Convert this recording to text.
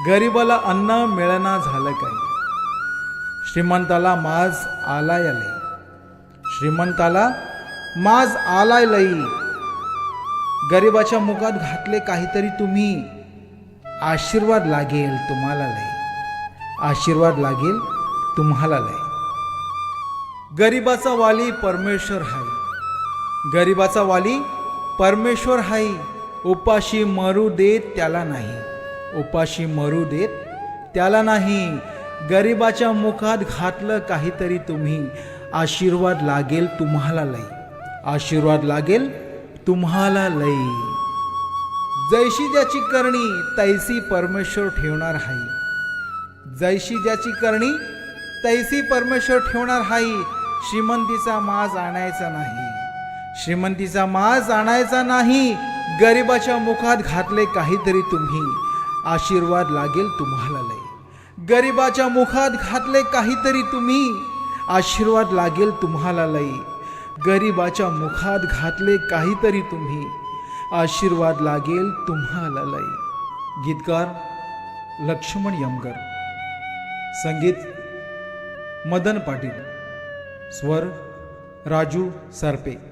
गरिबाला अन्न मिळना झालं काही, श्रीमंताला माज आलाय लई, श्रीमंताला माज आलाय लई. गरिबाच्या मुखात घातले काहीतरी तुम्ही, आशीर्वाद लागेल तुम्हाला लई, आशीर्वाद लागेल तुम्हाला लई. गरिबाचा वाली परमेश्वर हाय, गरिबाचा वाली परमेश्वर हाय. उपाशी मरू देत त्याला नाही, उपाशी मरू देत त्याला नाही. गरिबाच्या मुखात घातलं काहीतरी तुम्ही, आशीर्वाद लागेल तुम्हाला लई, आशीर्वाद लागेल तुम्हाला लई. जैशी ज्याची करणी तैसी परमेश्वर ठेवणार हाई, जैशी ज्याची करणी तैसी परमेश्वर ठेवणार हाई. श्रीमंतीचा माज आणायचा नाही, श्रीमंतीचा माज आणायचा नाही. गरिबाच्या मुखात घातले काहीतरी तुम्ही, आशीर्वाद लागेल तुम्हाला लई. गरिबाच्या मुखात घातले काहीतरी तुम्ही, आशीर्वाद लागेल तुम्हाला लई. गरिबाच्या मुखात घातले काहीतरी तुम्ही, आशीर्वाद लागेल तुम्हाला लई. गीतकार लक्ष्मण यमगर, संगीत मदन पाटील, स्वर राजू सरपे.